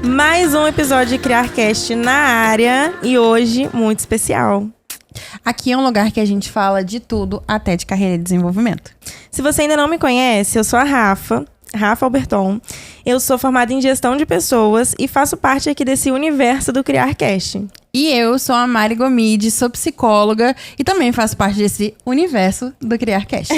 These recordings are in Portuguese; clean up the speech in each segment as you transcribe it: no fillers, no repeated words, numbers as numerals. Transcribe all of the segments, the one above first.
Mais um episódio de CriarCast na área e hoje muito especial. Aqui é um lugar que a gente fala de tudo, até de carreira e desenvolvimento. Se você ainda não me conhece, eu sou a Rafa Alberton. Eu sou formada em gestão de pessoas e faço parte aqui desse universo do CriarCast. E eu sou a Mari Gomide, sou psicóloga e também faço parte desse universo do CriarCast.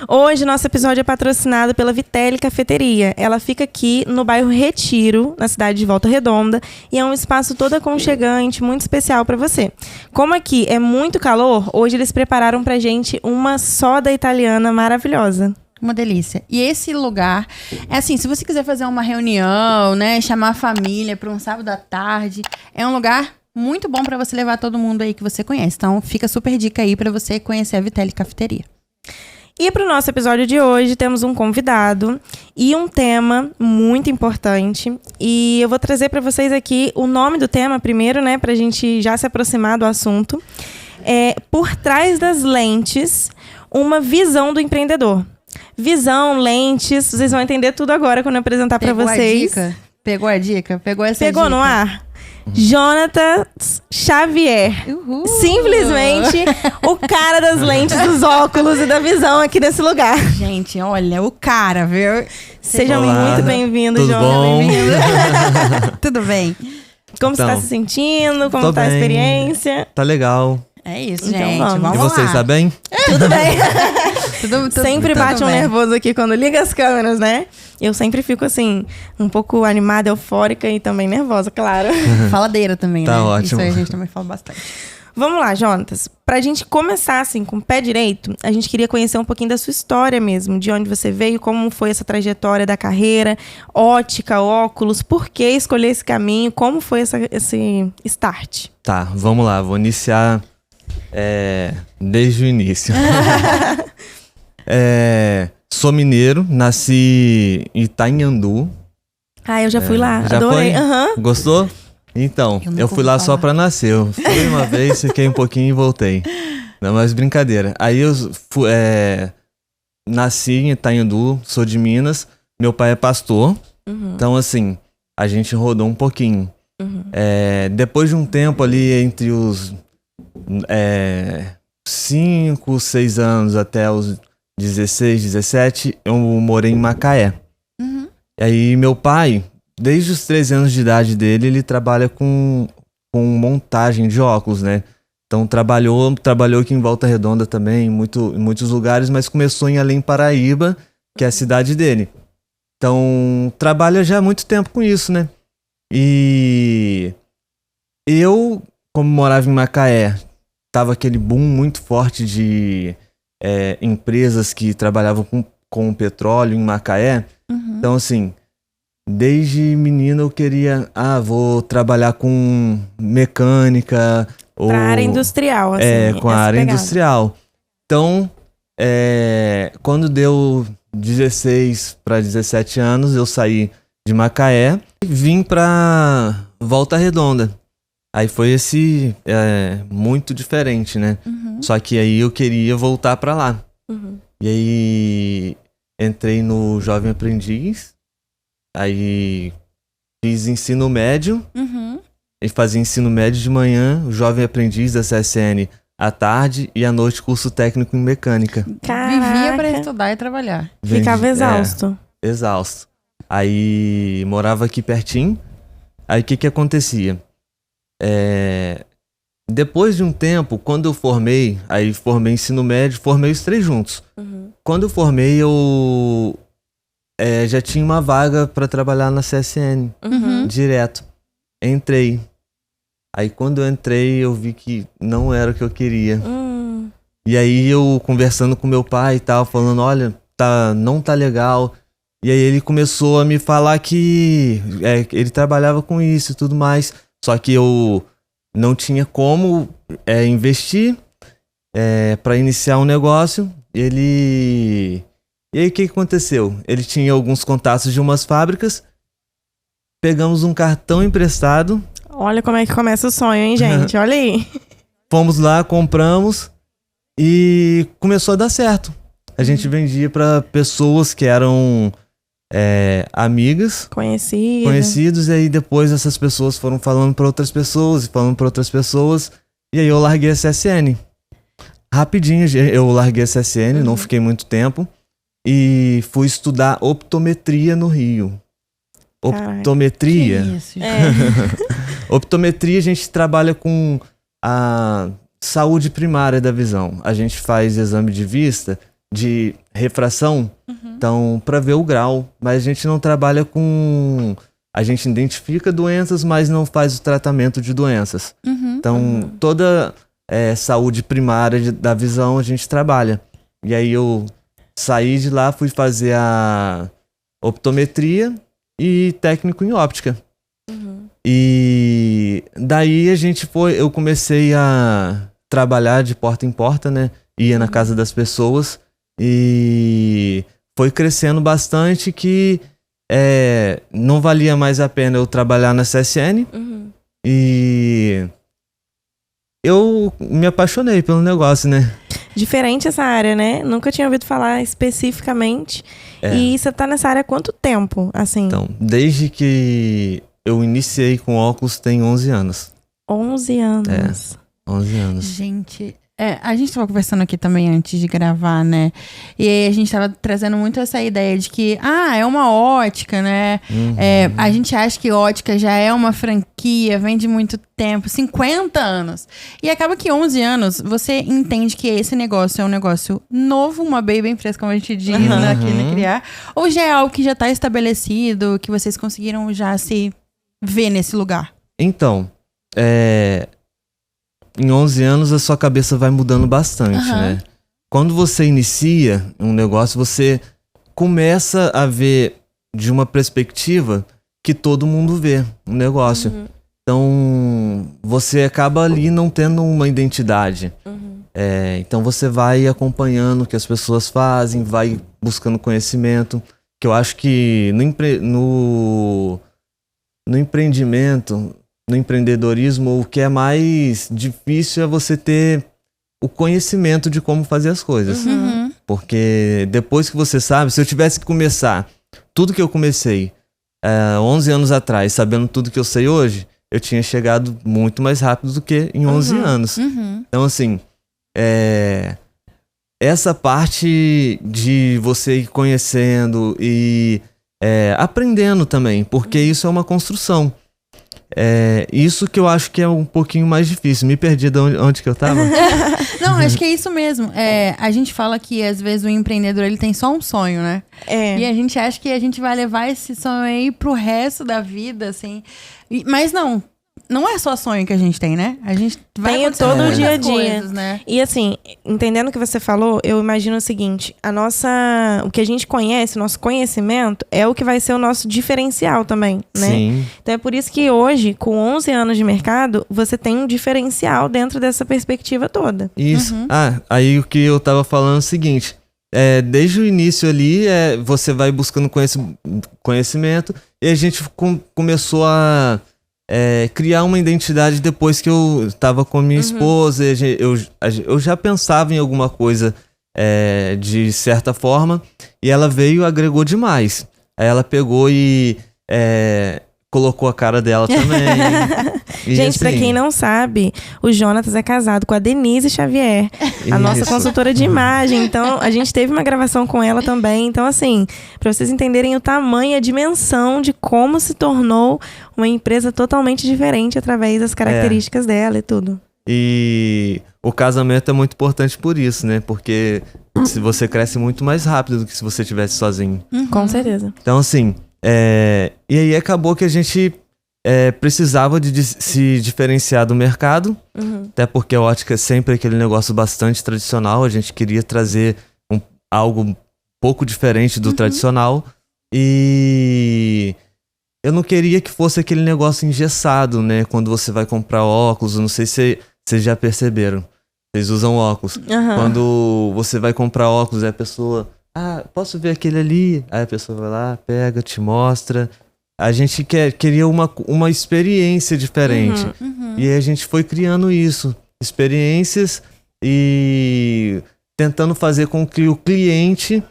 Hoje, nosso episódio é patrocinado pela Vitelli Cafeteria. Ela fica aqui no bairro Retiro, na cidade de Volta Redonda, e é um espaço todo aconchegante, muito especial para você. Como aqui é muito calor, hoje eles prepararam pra gente uma soda italiana maravilhosa. Uma delícia. E esse lugar, é assim, se você quiser fazer uma reunião, né, chamar a família para um sábado à tarde, é um lugar muito bom para você levar todo mundo aí que você conhece. Então, fica super dica aí para você conhecer a Vitelli Cafeteria. E para o nosso episódio de hoje, temos um convidado e um tema muito importante. E eu vou trazer para vocês aqui o nome do tema primeiro, né, para a gente já se aproximar do assunto. É Por Trás das Lentes, uma visão do empreendedor. Visão, lentes, vocês vão entender tudo agora quando eu apresentar para vocês. Pegou a dica? Pegou essa dica? Pegou no ar? Jonathan Xavier. Uhul. Simplesmente o cara das lentes, dos óculos e da visão aqui nesse lugar. Gente, olha, o cara, viu? Seja Olá, muito bem-vindo, Jonathan. Bom? Bem-vindo. Tudo bem? Como você tá se sentindo? Como tá a experiência? Tá legal. É isso, então, gente. Vamos E vocês, lá. tá bem? Tudo bem. Sempre tudo bate um bem. nervoso aqui quando liga as câmeras, né? Eu sempre fico assim, um pouco animada, eufórica e também nervosa, claro. Faladeira também, Tá né? ótimo. Isso aí a gente também fala bastante. Vamos lá, Jonatas. Pra gente começar assim, com o pé direito, a gente queria conhecer um pouquinho da sua história mesmo, de onde você veio, como foi essa trajetória da carreira, ótica, óculos, por que escolher esse caminho, como foi esse start? Tá, vamos lá. Vou iniciar desde o início. Sou mineiro, nasci em Itanhandu. Ah, eu já fui lá, Já adorei. foi? Uhum. Gostou? Então, Eu nunca eu fui ouvi lá falar. só pra nascer. Eu fui uma vez, fiquei um pouquinho e voltei. Não, mas brincadeira. Aí eu nasci em Itanhandu, sou de Minas. Meu pai é pastor. Uhum. Então, assim, a gente rodou um pouquinho. Uhum. Depois de um tempo ali, entre os 5, 6 anos até os 16, 17, eu morei em Macaé. Uhum. E aí, meu pai, desde os 13 anos de idade dele, ele trabalha com montagem de óculos, né? Então, trabalhou aqui em Volta Redonda também, em muitos lugares, mas começou em Além Paraíba, que é a cidade dele. Então, trabalha já há muito tempo com isso, né? E eu, como morava em Macaé, tava aquele boom muito forte de empresas que trabalhavam com petróleo em Macaé. Uhum. Então, assim, desde menino eu queria, vou trabalhar com mecânica. Pra área industrial, assim. Com a essa área pegada. industrial. Então, quando deu 16 para 17 anos, eu saí de Macaé e vim pra Volta Redonda. Aí foi muito diferente, né? Uhum. Só que aí eu queria voltar pra lá. Uhum. E aí entrei no Jovem Aprendiz, aí fiz ensino médio, Uhum. e fazia ensino médio de manhã, o Jovem Aprendiz da CSN à tarde e à noite curso técnico em mecânica. Vivia pra Caraca. estudar e trabalhar. Ficava exausto. Exausto. Aí morava aqui pertinho, aí o que acontecia? Depois de um tempo, quando eu formei ensino médio, formei os 3 juntos. Uhum. Quando eu formei, eu já tinha uma vaga para trabalhar na CSN, Uhum. direto. Entrei. Aí quando eu entrei, eu vi que não era o que eu queria. E aí eu conversando com meu pai e tal, falando, olha, não tá legal. E aí ele começou a me falar que ele trabalhava com isso e tudo mais. Só que eu não tinha como investir para iniciar um negócio. E aí o que aconteceu? Ele tinha alguns contatos de umas fábricas. Pegamos um cartão emprestado. Olha como é que começa o sonho, hein, gente? Olha aí. Fomos lá, compramos e começou a dar certo. A gente vendia para pessoas que eram amigas, conhecidos, e aí depois essas pessoas foram falando para outras pessoas, e aí eu larguei a CSN. Rapidinho eu larguei a CSN, não fiquei muito tempo, e fui estudar optometria no Rio. Optometria? Que isso, gente? Optometria, a gente trabalha com a saúde primária da visão. A gente faz exame de vista, de refração, então, para ver o grau, mas a gente não trabalha com... A gente identifica doenças, mas não faz o tratamento de doenças. Então, toda saúde primária da visão a gente trabalha. E aí eu saí de lá, fui fazer a optometria e técnico em óptica. E daí eu comecei a trabalhar de porta em porta, né? Ia na casa das pessoas e foi crescendo bastante que não valia mais a pena eu trabalhar na CSN. E eu me apaixonei pelo negócio, né? Diferente essa área, né? Nunca tinha ouvido falar especificamente. E você tá nessa área há quanto tempo, assim? Então, desde que eu iniciei com óculos tem 11 anos. 11 anos. 11 anos. Gente, a gente tava conversando aqui também antes de gravar, né? E aí a gente tava trazendo muito essa ideia de que, é uma ótica, né? A gente acha que ótica já é uma franquia, vem de muito tempo, 50 anos. E acaba que 11 anos, você entende que esse negócio é um negócio novo, uma baby bem fresca, como a gente diz aqui no Criar, ou já é algo que já tá estabelecido, que vocês conseguiram já se ver nesse lugar? Então, em 11 anos a sua cabeça vai mudando bastante, né? Quando você inicia um negócio, você começa a ver de uma perspectiva que todo mundo vê um negócio. Então, você acaba ali não tendo uma identidade. Então, você vai acompanhando o que as pessoas fazem, vai buscando conhecimento, que eu acho que no empreendimento... No empreendedorismo, o que é mais difícil é você ter o conhecimento de como fazer as coisas. Porque depois que você sabe, se eu tivesse que começar tudo que eu comecei 11 anos atrás, sabendo tudo que eu sei hoje, eu tinha chegado muito mais rápido do que em 11 anos. Então, assim, essa parte de você ir conhecendo e aprendendo também, porque isso é uma construção. Isso que eu acho que é um pouquinho mais difícil. Me perdi de onde que eu tava. Não, acho que é isso mesmo. A gente fala que às vezes o empreendedor ele tem só um sonho, né? E a gente acha que a gente vai levar esse sonho aí pro resto da vida, assim. Mas não é só sonho que a gente tem, né? A gente vai tem todo o dia a dia. Coisas, né? E assim, entendendo o que você falou, eu imagino o seguinte: o que a gente conhece, o nosso conhecimento, é o que vai ser o nosso diferencial também, né? Sim. Então é por isso que hoje, com 11 anos de mercado, você tem um diferencial dentro dessa perspectiva toda. Isso. Aí o que eu tava falando é o seguinte: desde o início ali, você vai buscando conhecimento, e a gente começou a criar uma identidade depois que eu estava com minha esposa. Eu já pensava em alguma coisa de certa forma, e ela veio e agregou demais. Aí ela pegou e colocou a cara dela também. Gente, assim, pra quem não sabe, o Jonatas é casado com a Denise Xavier, a nossa consultora de imagem. Então, a gente teve uma gravação com ela também. Então, assim, pra vocês entenderem o tamanho e a dimensão de como se tornou uma empresa totalmente diferente através das características dela e tudo. E o casamento é muito importante por isso, né? Porque se você cresce muito mais rápido do que se você estivesse sozinho. Com certeza. Então, assim, e aí acabou que a gente precisava de se diferenciar do mercado, até porque a ótica é sempre aquele negócio bastante tradicional. A gente queria trazer algo um pouco diferente do tradicional, e eu não queria que fosse aquele negócio engessado, né? Quando você vai comprar óculos, eu não sei se vocês já perceberam, vocês usam óculos. Quando você vai comprar óculos, a pessoa, posso ver aquele ali? Aí a pessoa vai lá, pega, te mostra. A gente queria uma experiência diferente. E aí a gente foi criando isso. Experiências e tentando fazer com que o cliente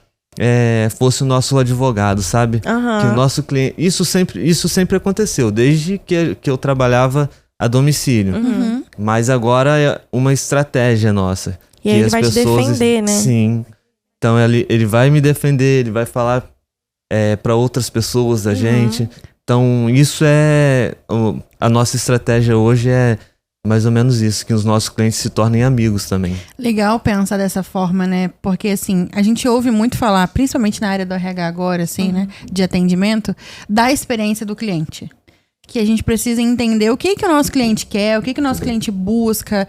fosse o nosso advogado, sabe? Aham. Que o nosso cliente... Isso sempre aconteceu, desde que eu trabalhava a domicílio. Uhum. Mas agora é uma estratégia nossa. E aí que ele as vai te pessoas- defender, né? Sim. Então ele vai me defender, ele vai falar para outras pessoas da gente. Então isso a nossa estratégia hoje é mais ou menos isso, que os nossos clientes se tornem amigos também. Legal pensar dessa forma, né? Porque, assim, a gente ouve muito falar, principalmente na área do RH agora, assim, né? De atendimento, da experiência do cliente. Que a gente precisa entender o que o nosso cliente quer, o que o nosso cliente busca,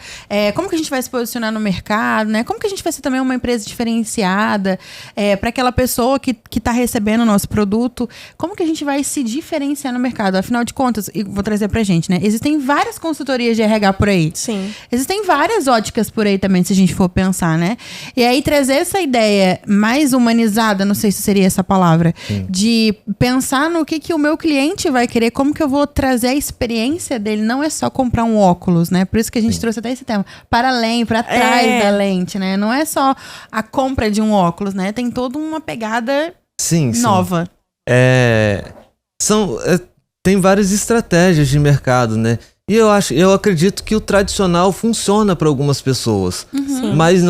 como que a gente vai se posicionar no mercado, né? Como que a gente vai ser também uma empresa diferenciada para aquela pessoa que está recebendo o nosso produto, como que a gente vai se diferenciar no mercado? Afinal de contas, e vou trazer pra gente, né? Existem várias consultorias de RH por aí. Sim. Existem várias óticas por aí também, se a gente for pensar, né? E aí trazer essa ideia mais humanizada, não sei se seria essa palavra, de pensar no que o meu cliente vai querer, como que eu vou trazer a experiência dele, não é só comprar um óculos, né? Por isso que a gente trouxe até esse tema, para além, para trás da lente, né? Não é só a compra de um óculos, né? Tem toda uma pegada nova. Tem várias estratégias de mercado, né? E eu acredito que o tradicional funciona para algumas pessoas. Mas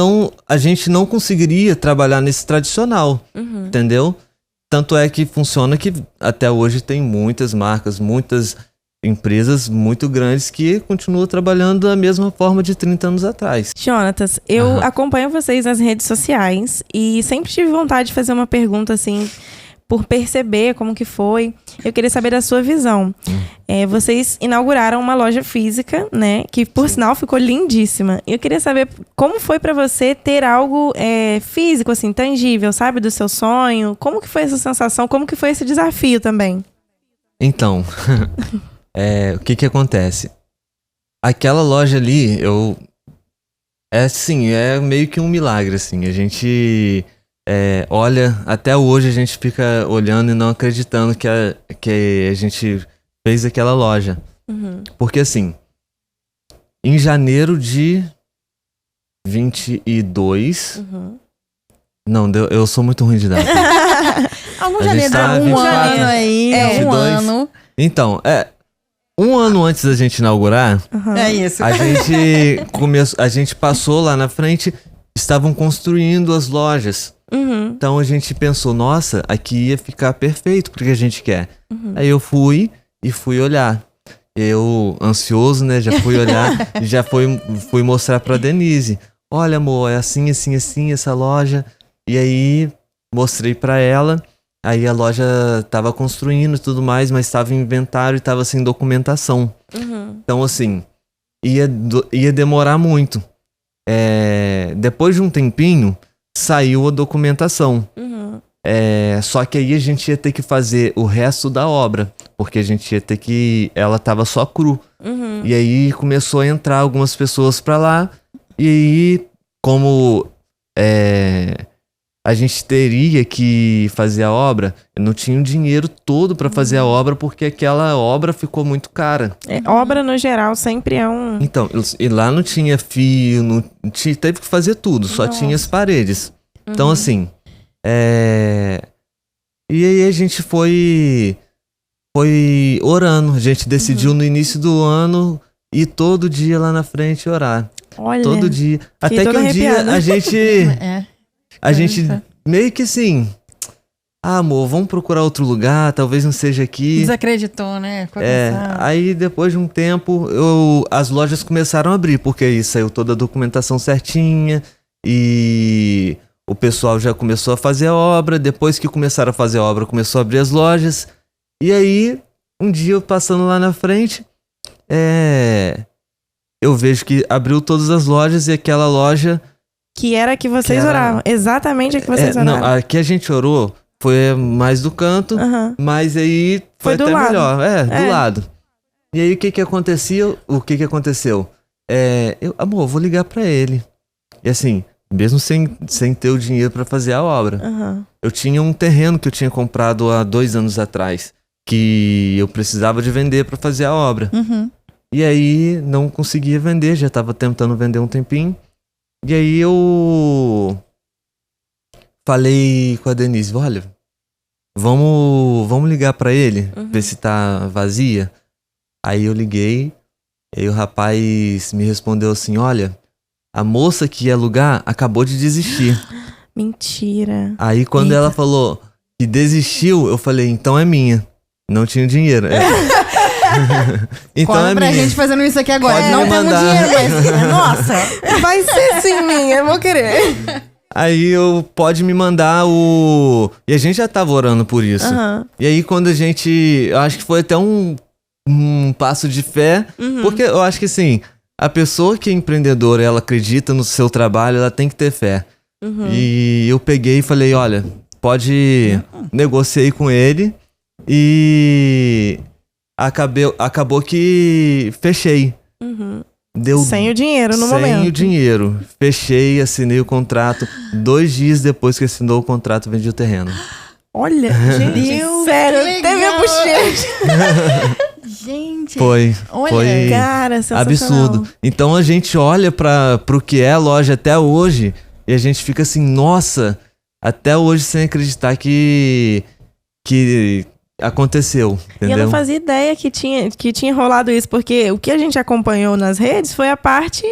a gente não conseguiria trabalhar nesse tradicional, entendeu? Tanto é que funciona que até hoje tem muitas marcas, muitas empresas muito grandes que continuam trabalhando da mesma forma de 30 anos atrás. Jonatas, eu acompanho vocês nas redes sociais e sempre tive vontade de fazer uma pergunta assim, por perceber como que foi. Eu queria saber da sua visão. Vocês inauguraram uma loja física, né? Que, por sinal, ficou lindíssima. Eu queria saber como foi pra você ter algo físico, assim, tangível, sabe? Do seu sonho. Como que foi essa sensação? Como que foi esse desafio também? Então, o que acontece? Aquela loja ali, é meio que um milagre, assim. A gente... olha, até hoje a gente fica olhando e não acreditando que a gente fez aquela loja. Porque assim, em janeiro de 22... Não, eu sou muito ruim de data. Algum A janeiro, gente tá um 24, ano aí, 22. um ano. Então, um ano antes da gente inaugurar, É isso. a gente passou lá na frente, estavam construindo as lojas. Então a gente pensou, nossa, aqui ia ficar perfeito porque a gente quer. Aí eu fui olhar. Eu, ansioso, né, já fui olhar e já fui mostrar pra Denise. Olha, amor, é assim, assim, assim, essa loja. E aí mostrei pra ela. Aí a loja tava construindo e tudo mais, mas tava em inventário e tava sem documentação. Então assim, ia demorar muito. Depois de um tempinho, saiu a documentação. Só que aí a gente ia ter que fazer o resto da obra, porque a gente ia ter que... Ela tava só cru. E aí começou a entrar algumas pessoas pra lá. E aí, como a gente teria que fazer a obra, eu não tinha o dinheiro todo pra fazer a obra, porque aquela obra ficou muito cara. Obra, no geral, sempre é um... Então, e lá não tinha fio, teve que fazer tudo, só tinha as paredes. Então, assim, e aí a gente foi orando. A gente decidiu no início do ano ir todo dia lá na frente orar. Olha, todo dia. Até que toda um dia arrepiada. a gente meio que assim... amor, vamos procurar outro lugar, talvez não seja aqui. Desacreditou, né? Aí depois de um tempo, as lojas começaram a abrir, porque aí saiu toda a documentação certinha e o pessoal já começou a fazer a obra. Depois que começaram a fazer a obra, começou a abrir as lojas. E aí, um dia eu passando lá na frente, eu vejo que abriu todas as lojas e aquela loja... Que era a que vocês oravam. Exatamente a que vocês oravam. Não, a que a gente orou foi mais do canto, mas aí foi do até lado. melhor. Do lado. E aí o que aconteceu? Amor, vou ligar pra ele. E assim, mesmo sem ter o dinheiro pra fazer a obra. Eu tinha um terreno que eu tinha comprado há 2 anos atrás, que eu precisava de vender pra fazer a obra. E aí não conseguia vender, já tava tentando vender um tempinho. E aí eu falei com a Denise, olha, vamos ligar pra ele, ver se tá vazia. Aí eu liguei, e aí o rapaz me respondeu assim, olha, a moça que ia alugar acabou de desistir. Mentira. Aí quando ela falou que desistiu, eu falei, então é minha. Não tinha dinheiro. Então Cola é pra minha. gente fazendo isso aqui agora. Pode Não me temos mandar. dinheiro, mas... Nossa! Vai ser sim minha, eu vou querer. Aí eu pode me mandar o... E a gente já tava orando por isso. Aham. E aí quando a gente... Eu acho que foi até um passo de fé. Porque eu acho que assim, a pessoa que é empreendedora, ela acredita no seu trabalho, ela tem que ter fé. E eu peguei e falei, olha, pode... Negociei com ele e... Acabou que fechei. Deu Sem o dinheiro no sem momento. o dinheiro. Fechei, assinei o contrato. 2 dias depois que assinou o contrato, vendi o terreno. Olha, gente, Deus, sério, que até minha legal. bochecha. Gente! Foi. Olha, Foi Cara, sensacional. absurdo. Então a gente olha pro que é a loja até hoje e a gente fica assim, nossa, até hoje sem acreditar que aconteceu, E entendeu? eu não fazia ideia que tinha rolado isso, porque o que a gente acompanhou nas redes foi a parte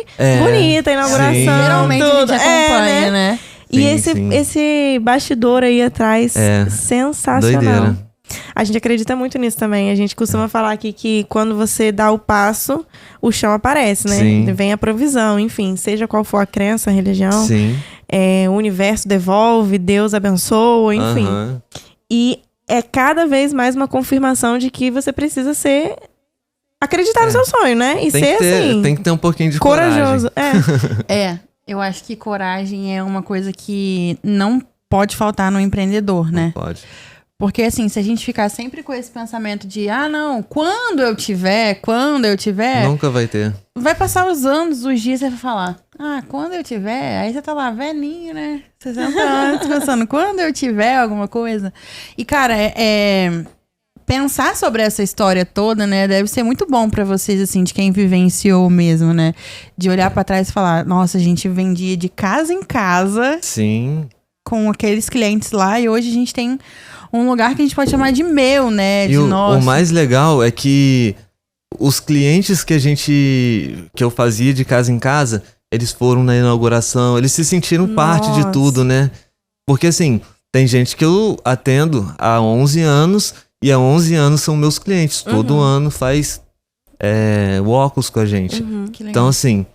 bonita, a inauguração. sim. Geralmente a gente tudo. acompanha, né? E Sim. esse bastidor aí atrás, sensacional. Doideira. A gente acredita muito nisso também. A gente costuma falar aqui que quando você dá o passo, o chão aparece, né? Sim. Vem a provisão, enfim, seja qual for a crença, a religião, Sim. o universo devolve, Deus abençoa, enfim. Aham. E é cada vez mais uma confirmação de que você precisa acreditar no seu sonho, né? E Tem ser que ter, assim, tem que ter um pouquinho de corajoso. Eu acho que coragem é uma coisa que não pode faltar no empreendedor, né? Pode. Porque assim, se a gente ficar sempre com esse pensamento de não, quando eu tiver, Nunca vai ter. vai passar os anos, os dias, você vai falar, quando eu tiver, aí você tá lá velhinho, né? 60 anos pensando, quando eu tiver alguma coisa. E cara, pensar sobre essa história toda, né, deve ser muito bom pra vocês, assim, de quem vivenciou mesmo, né? De olhar pra trás e falar, nossa, a gente vendia de casa em casa Sim. com aqueles clientes lá e hoje a gente tem um lugar que a gente pode chamar de meu, né? E De o nosso. mais legal é que os clientes que eu fazia de casa em casa, eles foram na inauguração, eles se sentiram parte de Nossa. tudo, né? Porque assim, tem gente que eu atendo há 11 anos e há 11 anos são meus clientes. Todo ano faz o óculos com a gente. Que legal. Então assim,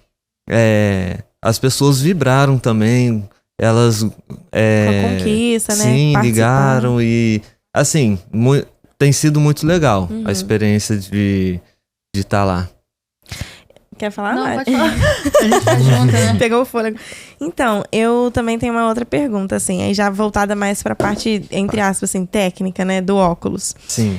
as pessoas vibraram também, elas... Com a conquista, né? Sim, Participando. ligaram e assim, tem sido muito legal a experiência de estar lá. Quer falar Não, mais? pode falar. A gente tá junto, né? Pegou o fôlego. Então, eu também tenho uma outra pergunta, assim, aí já voltada mais pra parte, entre aspas, assim, técnica, né, do óculos. Sim.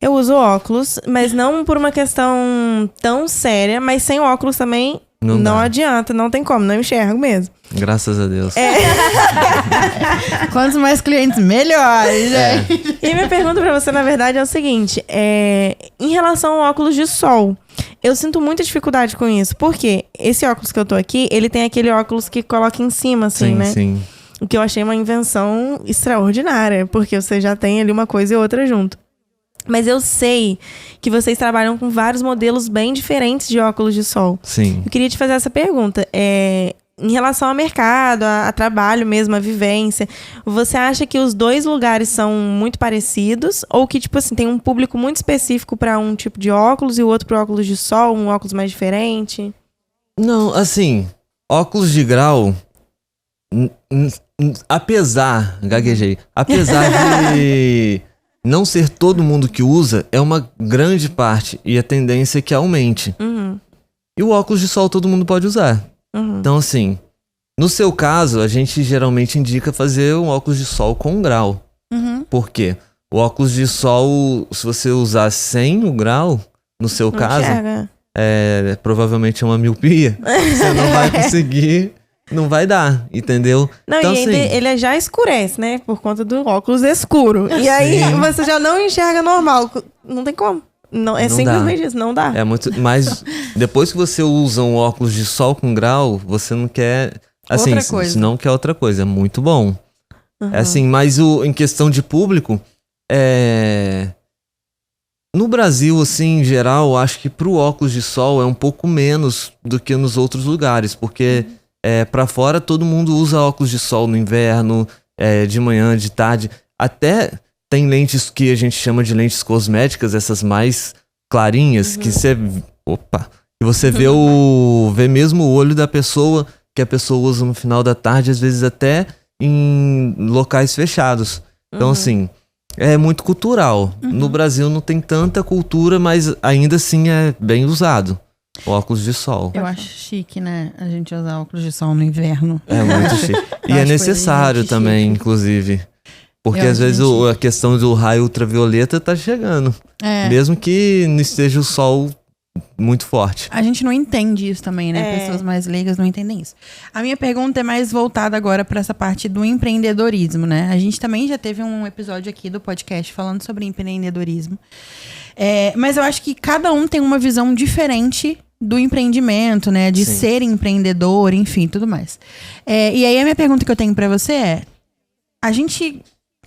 Eu uso óculos, mas não por uma questão tão séria, mas sem óculos também não dá. adianta, não tem como, não enxergo mesmo. Graças a Deus. Quantos mais clientes, melhor, gente. E minha pergunta pra você, na verdade, é o seguinte: em relação ao óculos de sol, eu sinto muita dificuldade com isso. Por quê? Esse óculos que eu tô aqui, ele tem aquele óculos que coloca em cima, assim, Sim, né? sim. O que eu achei uma invenção extraordinária, porque você já tem ali uma coisa e outra junto. Mas eu sei que vocês trabalham com vários modelos bem diferentes de óculos de sol. Sim. Eu queria te fazer essa pergunta. Em relação ao mercado, a trabalho mesmo, a vivência, você acha que os dois lugares são muito parecidos? Ou que, tipo assim, tem um público muito específico para um tipo de óculos e o outro para óculos de sol, um óculos mais diferente? Não, assim, óculos de grau, gaguejei, apesar de não ser todo mundo que usa, é uma grande parte e a tendência é que aumente. E o óculos de sol todo mundo pode usar. Então, assim, no seu caso, a gente geralmente indica fazer um óculos de sol com grau. Por quê? O óculos de sol, se você usar sem o grau, no seu Não caso, enxerga. provavelmente é uma miopia. Você não vai conseguir, não vai dar, entendeu? Não, Então, e ainda assim, ele já escurece, né? Por conta do óculos escuro. E aí Sim. você já não enxerga normal. Não tem como. Não, Não simplesmente isso, não dá. é muito. Mas depois que você usa um óculos de sol com grau, você não quer Assim, Outra coisa. se não quer outra coisa, é muito bom. Uhum. É assim, mas em questão de público, no Brasil, assim, em geral, acho que pro óculos de sol é um pouco menos do que nos outros lugares, porque pra fora todo mundo usa óculos de sol no inverno, de manhã, de tarde. Até tem lentes que a gente chama de lentes cosméticas, essas mais clarinhas, que você vê mesmo o olho da pessoa, que a pessoa usa no final da tarde, às vezes até em locais fechados. Então, assim, é muito cultural. No Brasil não tem tanta cultura, mas ainda assim é bem usado. O óculos de sol. Eu acho chique, né? A gente usar óculos de sol no inverno. É muito chique. E é necessário também, inclusive. Porque às vezes a questão do raio ultravioleta tá chegando. Mesmo que não esteja o sol muito forte. A gente não entende isso também, né? Pessoas mais leigas não entendem isso. A minha pergunta é mais voltada agora para essa parte do empreendedorismo, né? A gente também já teve um episódio aqui do podcast falando sobre empreendedorismo. Mas eu acho que cada um tem uma visão diferente do empreendimento, né? De ser empreendedor, enfim, tudo mais. E aí a minha pergunta que eu tenho para você é: a gente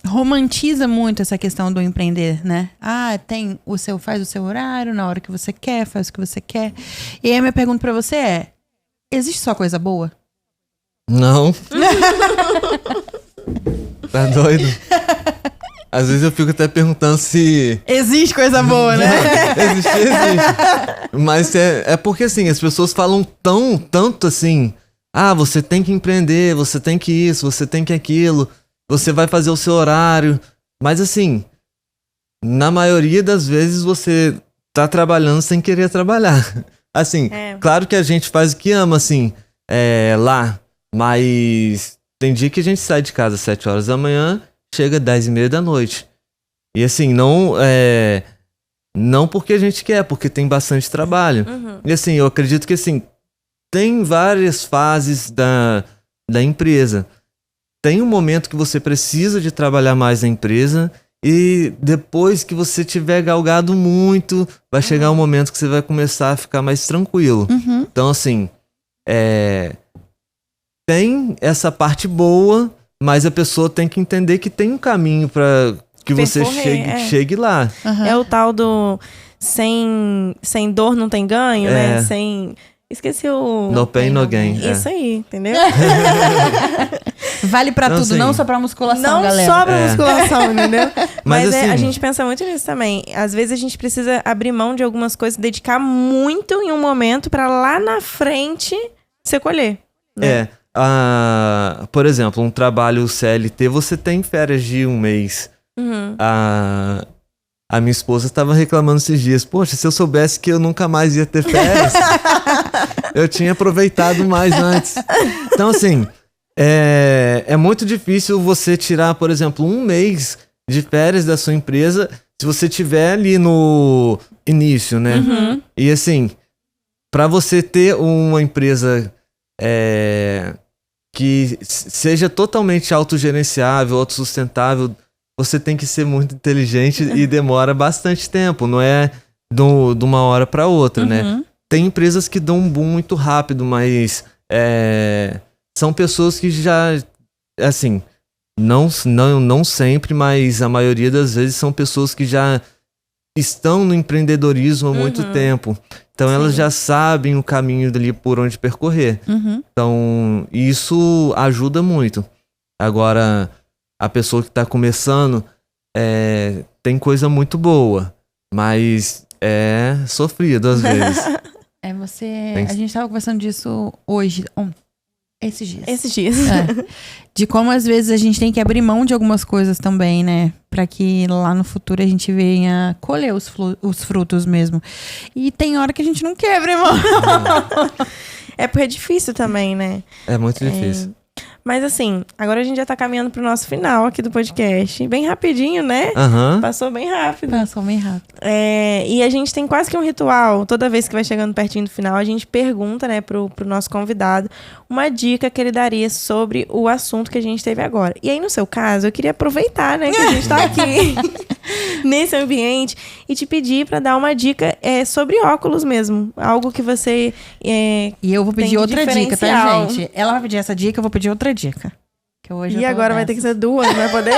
romantiza muito essa questão do empreender, né? Faz o seu horário na hora que você quer, faz o que você quer. E aí a minha pergunta pra você é: existe só coisa boa? Não. Tá doido? Às vezes eu fico até perguntando se... Existe coisa boa, né? Existe. Mas é porque assim, as pessoas falam tanto assim: você tem que empreender, você tem que isso, você tem que aquilo, você vai fazer o seu horário. Mas assim, na maioria das vezes você tá trabalhando sem querer trabalhar. Assim, claro que a gente faz o que ama, assim, lá. Mas tem dia que a gente sai de casa às 7 horas da manhã, chega às 10h30 da noite. E assim, não porque a gente quer, porque tem bastante trabalho. E assim, eu acredito que assim, tem várias fases da empresa. Tem um momento que você precisa de trabalhar mais na empresa, e depois que você tiver galgado muito, vai chegar um momento que você vai começar a ficar mais tranquilo. Então assim, tem essa parte boa, mas a pessoa tem que entender que tem um caminho para que você chegue lá. É o tal do sem dor não tem ganho, né? Esqueci o... No pain, no gain. Isso aí, entendeu? Vale pra tudo, assim, não só pra musculação, galera. Não só pra musculação, entendeu? Mas assim, a gente pensa muito nisso também. Às vezes a gente precisa abrir mão de algumas coisas, dedicar muito em um momento pra lá na frente você colher. Né? Por exemplo, um trabalho CLT, você tem férias de um mês. A minha esposa estava reclamando esses dias: poxa, se eu soubesse que eu nunca mais ia ter férias, eu tinha aproveitado mais antes. Então assim, é muito difícil você tirar, por exemplo, um mês de férias da sua empresa se você estiver ali no início, né? E assim, para você ter uma empresa que seja totalmente autogerenciável, autossustentável, você tem que ser muito inteligente e demora bastante tempo, não é de uma hora para outra, né? Tem empresas que dão um boom muito rápido, mas são pessoas que já, assim, não sempre, mas a maioria das vezes são pessoas que já estão no empreendedorismo há muito tempo. Então elas já sabem o caminho dali por onde percorrer. Então isso ajuda muito. Agora, a pessoa que está começando tem coisa muito boa, mas é sofrido às vezes. A gente estava conversando disso hoje, esses dias. De como às vezes a gente tem que abrir mão de algumas coisas também, né? Pra que lá no futuro a gente venha colher os frutos mesmo. E tem hora que a gente não quer abrir mão. Porque é difícil também, né? É muito difícil. Mas assim, agora a gente já tá caminhando pro nosso final aqui do podcast. Bem rapidinho, né? Passou bem rápido. Passou bem rápido. E a gente tem quase que um ritual. Toda vez que vai chegando pertinho do final, a gente pergunta, né, pro nosso convidado uma dica que ele daria sobre o assunto que a gente teve agora. E aí, no seu caso, eu queria aproveitar, né, que a gente tá aqui nesse ambiente e te pedir pra dar uma dica sobre óculos mesmo. Algo que você e eu vou pedir outra dica, tá, gente? Ela vai pedir essa dica, eu vou pedir outra dica. Que hoje e agora vai ter que ser duas, não vai poder?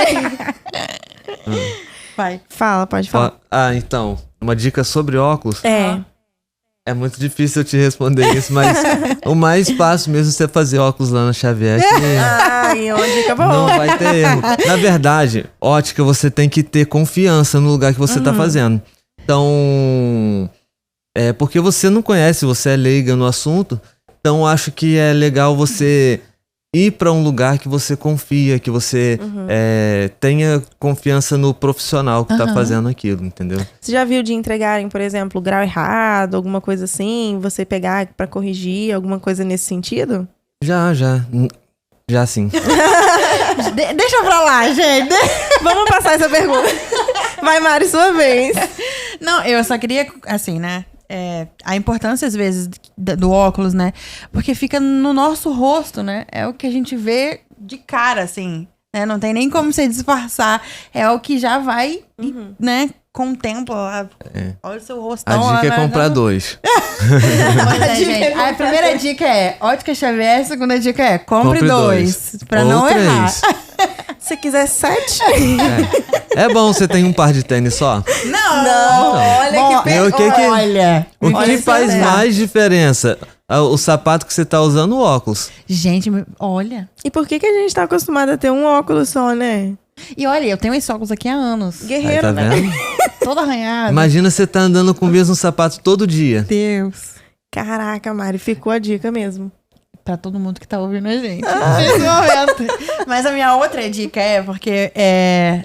Vai. Pode falar. Então, uma dica sobre óculos? É muito difícil eu te responder isso, mas o mais fácil mesmo é você fazer óculos lá na Xavier. E uma dica boa. Não vai ter erro. Na verdade, ótica, você tem que ter confiança no lugar que você tá fazendo. Então, porque você não conhece, você é leiga no assunto, então acho que é legal você ir para um lugar que você confia, que você tenha confiança no profissional que tá fazendo aquilo, entendeu? Você já viu de entregarem, por exemplo, grau errado, alguma coisa assim, você pegar para corrigir, alguma coisa nesse sentido? Já sim. Deixa pra lá, gente. Vamos passar essa pergunta. Vai, Mari, sua vez. Não, eu só queria, assim, né? A importância, às vezes, do óculos, né? Porque fica no nosso rosto, né? É o que a gente vê de cara, assim, né? Não tem nem como você disfarçar. É o que já vai, né? Contempla lá. Olha o seu rostão. A dica é comprar 2. Gente. A primeira dica é Ótica Xavier, a segunda dica é compre 2. Pra ou não 3. errar. Se quiser 7. É bom você tem um par de tênis só? Não. Olha O que faz mais diferença? O sapato que você tá usando, o óculos. Gente, olha. E por que a gente tá acostumado a ter um óculos só, né? E olha, eu tenho esse óculos aqui há anos. Guerreiro, tá vendo? Todo arranhado. Imagina você tá andando com o mesmo sapato todo dia. Deus. Caraca, Mari, ficou a dica mesmo. Pra todo mundo que tá ouvindo a gente. Nesse momento. Mas a minha outra dica porque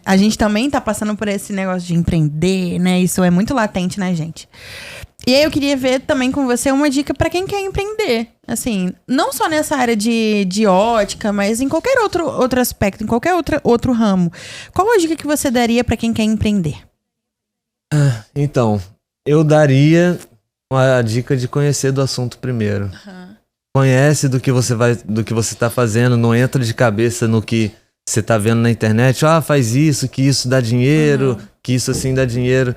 a gente também tá passando por esse negócio de empreender, né? Isso é muito latente na gente. E aí eu queria ver também com você uma dica pra quem quer empreender. Assim, não só nessa área de ótica, mas em qualquer outro aspecto, em qualquer outro ramo. Qual a dica que você daria pra quem quer empreender? Então, eu daria a dica de conhecer do assunto primeiro. Conhece do que você tá fazendo, não entra de cabeça no que você tá vendo na internet. Faz isso, que isso dá dinheiro, que isso assim dá dinheiro.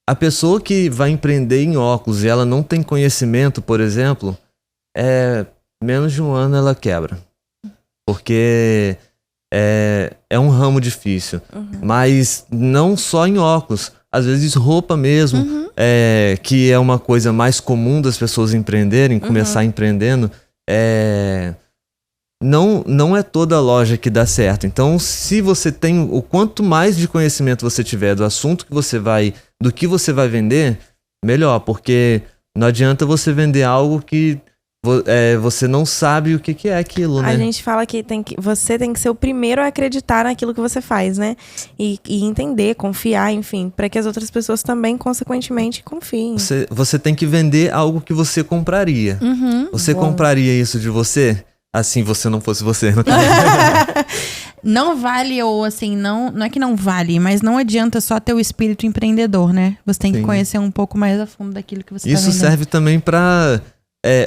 A pessoa que vai empreender em óculos e ela não tem conhecimento, por exemplo, menos de um ano ela quebra. Porque é um ramo difícil. Mas não só em óculos. Às vezes roupa mesmo, que é uma coisa mais comum das pessoas empreenderem, começar empreendendo. Não é toda loja que dá certo. Então, se você tem... O quanto mais de conhecimento você tiver do assunto do que você vai vender, melhor. Porque não adianta você vender algo que você não sabe o que é aquilo, né? A gente fala que você tem que ser o primeiro a acreditar naquilo que você faz, né? E entender, confiar, enfim, para que as outras pessoas também, consequentemente, confiem. Você tem que vender algo que você compraria. Você compraria isso de você? Assim, você não fosse você. Não vale, ou assim, não é que não vale, mas não adianta só ter o espírito empreendedor, né? Você tem que conhecer um pouco mais a fundo daquilo que você tá vendendo. Isso serve também pra...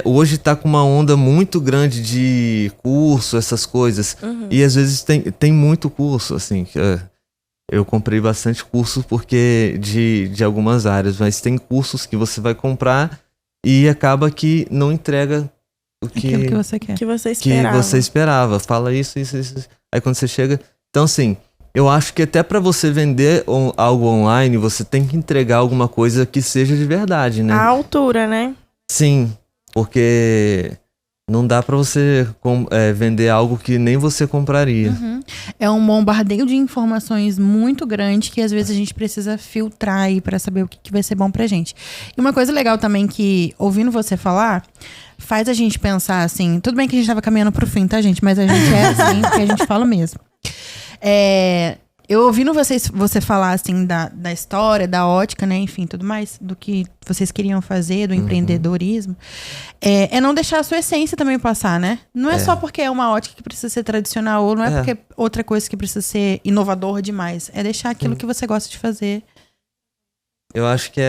hoje tá com uma onda muito grande de curso, essas coisas. E às vezes tem muito curso, assim. Eu comprei bastante curso porque de algumas áreas, mas tem cursos que você vai comprar e acaba que não entrega aquilo que você quer. Que você esperava. Fala isso. Aí quando você chega... Então, assim, eu acho que até pra você vender algo online, você tem que entregar alguma coisa que seja de verdade, né? A altura, né? Sim, porque não dá pra você vender algo que nem você compraria. É um bombardeio de informações muito grande que às vezes a gente precisa filtrar aí pra saber o que vai ser bom pra gente. E uma coisa legal também que, ouvindo você falar, faz a gente pensar assim... Tudo bem que a gente tava caminhando pro fim, tá, gente? Mas a gente é assim, porque a gente fala mesmo. Eu ouvindo você falar, assim, da história, da ótica, né? Enfim, tudo mais, do que vocês queriam fazer, do empreendedorismo. É não deixar a sua essência também passar, né? Não é só porque é uma ótica que precisa ser tradicional, ou não é porque outra coisa que precisa ser inovador demais. É deixar aquilo que você gosta de fazer. Eu acho que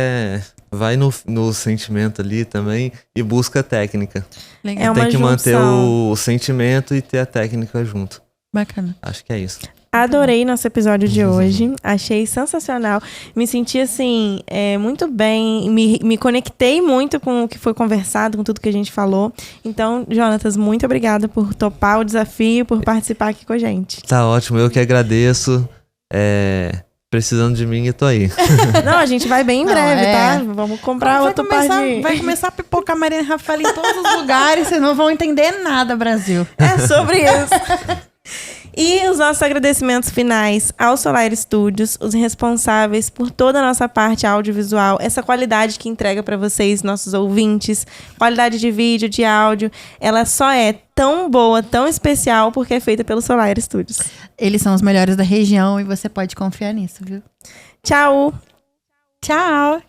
vai no sentimento ali também e busca a técnica. Legal. É uma Tem que manter junção. o sentimento e ter a técnica junto. Bacana. Acho que é isso. Adorei nosso episódio de hoje. Achei sensacional. Me senti, assim, muito bem. Me conectei muito com o que foi conversado, com tudo que a gente falou. Então, Jonatas, muito obrigada por topar o desafio, por participar aqui com a gente. Tá ótimo, eu que agradeço. Precisando de mim, eu tô aí. Não, a gente vai bem em breve, tá? Vamos comprar outro par de... Vai começar a pipocar Mariana Rafael em todos os lugares. Vocês não vão entender nada, Brasil. É sobre isso. E os nossos agradecimentos finais ao Solar Studios, os responsáveis por toda a nossa parte audiovisual, essa qualidade que entrega para vocês, nossos ouvintes, qualidade de vídeo, de áudio, ela só é tão boa, tão especial, porque é feita pelo Solar Studios. Eles são os melhores da região e você pode confiar nisso, viu? Tchau! Tchau!